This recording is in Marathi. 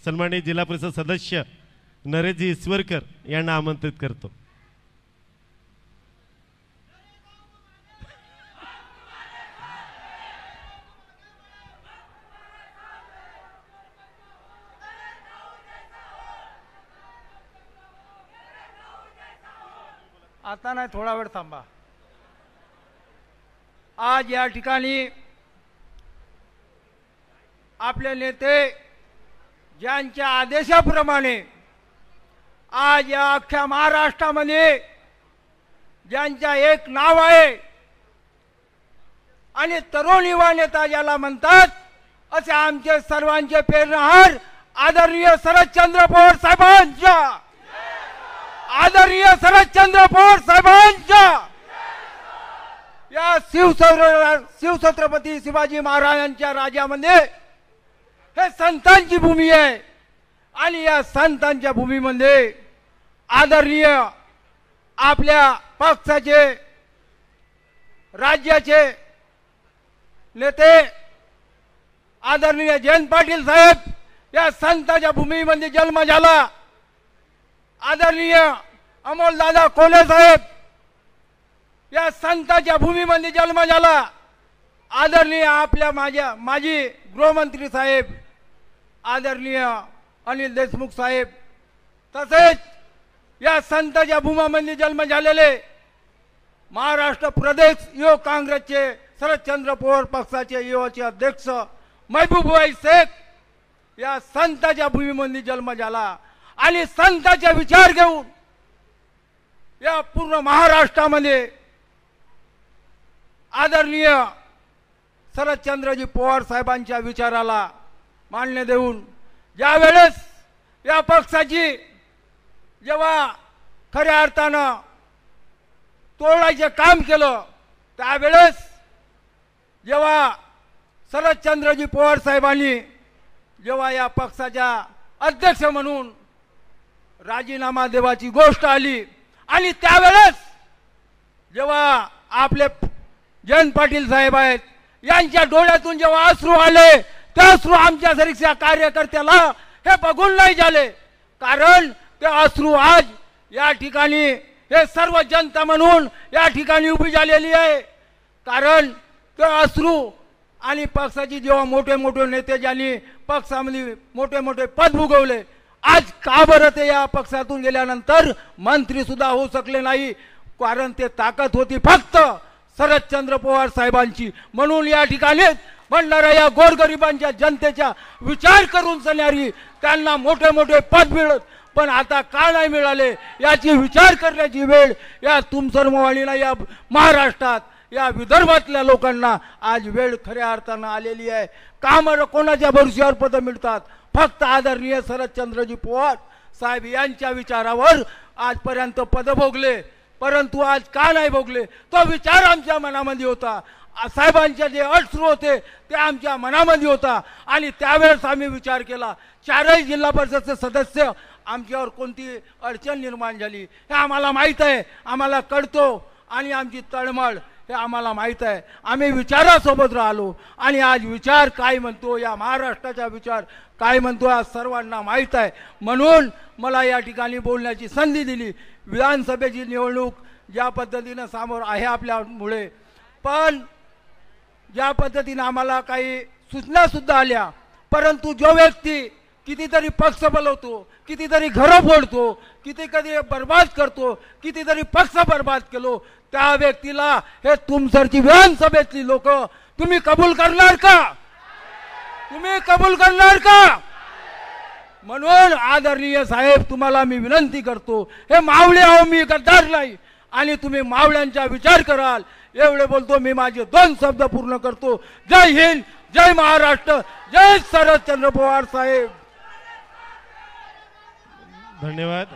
सन्मानित जिल्हा परिषद सदस्य नरेशजी ईश्वरकर यांना आमंत्रित करतो। आता नाही, थोडा वेळ थांबा। आज या ठिकाणी आपले नेते ज्यांच्या आदेशाप्रमाणे आज या अख्ख्या महाराष्ट्रामध्ये ज्यांच्या एक नाव आहे आणि तरुण युवा नेता ज्याला म्हणतात, असे आमचे सर्वांचे प्रेरणाहार आदरणीय शरदचंद्र पवार साहेबांच्या, आदरणीय शरदचंद्र पवार साहेबांच्या या शिवछत्रपती शिवाजी महाराजांच्या राज्यामध्ये हे संतांची भूमी आहे आणि या संतांच्या भूमीमध्ये आदरणीय आपल्या पक्षाचे राज्याचे नेते आदरणीय जयंत पाटील साहेब या संतांच्या भूमीमध्ये जन्म झाला। आदरणीय अमोलदादा कोल्हे साहेब या संतांच्या भूमीमध्ये जन्म झाला। आदरणीय आपल्या माजी गृहमंत्री साहेब आदरणीय अनिल देशमुख साहेब तसेच या संतांच्या भूमीमध्ये जन्म झालेले महाराष्ट्र प्रदेश युवक काँग्रेसचे शरदचंद्र पवार पक्षाचे युवाचे अध्यक्ष महबूबभाई शेख या संतांच्या भूमीमध्ये जन्म झाला आणि संतांचा विचार घेऊन या पूर्ण महाराष्ट्रामध्ये आदरणीय शरदचंद्रजी पवार साहेबांच्या विचाराला मान्य देऊन ज्या वेळेस या पक्षाची जेव्हा खऱ्या अर्थानं तोडायचे काम केलं त्यावेळेस जेव्हा शरदचंद्रजी पवार साहेबांनी जेव्हा या पक्षाच्या अध्यक्ष म्हणून राजीनामा देवाची गोष्ट आली आणि त्यावेळेस जेव्हा आपले जयंत पाटील साहेब आहेत यांच्या डोळ्यातून जेव्हा अश्रू आले ते अश्रू आमच्या सारख्या कार्यकर्त्याला हे बघून नाही झाले, कारण ते अश्रू आज या ठिकाणी हे सर्व जनता म्हणून या ठिकाणी उभी झालेली आहे। कारण ते अश्रू आणि पक्षाची जेव्हा मोठे मोठे नेते ज्यांनी पक्षामध्ये मोठे मोठे पद भोगवले आज का बरं ते या पक्षातून गेल्यानंतर मंत्री सुद्धा होऊ शकले नाही, कारण ते ताकद होती फक्त शरदचंद्र पवार साहेबांची। म्हणून या ठिकाणी भंडारा या गोरगरिबांच्या जनतेचा विचार करून सणारी त्यांना मोठे मोठे पद मिळत पण आता का नाही मिळाले याची विचार करण्याची वेळ या तुमसरमवाडीला या महाराष्ट्रात या विदर्भातल्या लोकांना आज वेळ खऱ्या अर्थानं आलेली आहे। कामर कोणाच्या भरोश्यावर पद मिळतात, फक्त आदरणीय शरदचंद्रजी पवार साहेब यांच्या विचारावर आजपर्यंत पद भोगले, परंतु आज का नाही भोगले तो विचार आमच्या मनामध्ये होता। साहेबांचे जे अश्रू होते ते आमच्या मनामध्ये होता आणि त्यावेळेस आम्ही विचार केला। चारही जिल्हा परिषदचे सदस्य आमच्यावर कोणती अडचण निर्माण झाली हे आम्हाला माहीत आहे, आम्हाला कळतो आणि आमची तळमळ हे आम्हाला माहीत आहे। आम्ही विचारासोबत राहिलो आणि आज विचार काय म्हणतो, या महाराष्ट्राचा विचार काय म्हणतो आज सर्वांना माहीत आहे। म्हणून मला या ठिकाणी बोलण्याची संधी दिली। विधानसभेची निवडणूक ज्या पद्धतीने समोर आहे आपल्यामुळे, पण ज्या पद्धतीने आम्हाला काही सूचना सुद्धा आल्या, परंतु जो व्यक्ती कितीतरी पक्ष बोलवतो, कितीतरी घरं फोडतो, कितीतरी बर्बाद करतो, कितीतरी पक्ष बर्बाद केलो, त्या व्यक्तीला हे तुमसरची विधानसभेतली लोक तुम्ही कबूल करणार का? तुम्ही कबूल करणार का? म्हणून आदरणीय साहेब तुम्हाला मी विनंती करतो, हे मावळे आहो मी गद्दार नाही आणि तुम्ही मावळ्यांचा विचार कराल एवढे बोलतो मी माझे 2 शब्द पूर्ण करतो। जय हिंद, जय महाराष्ट्र, जय शरदचंद्र पवार साहेब। धन्यवाद।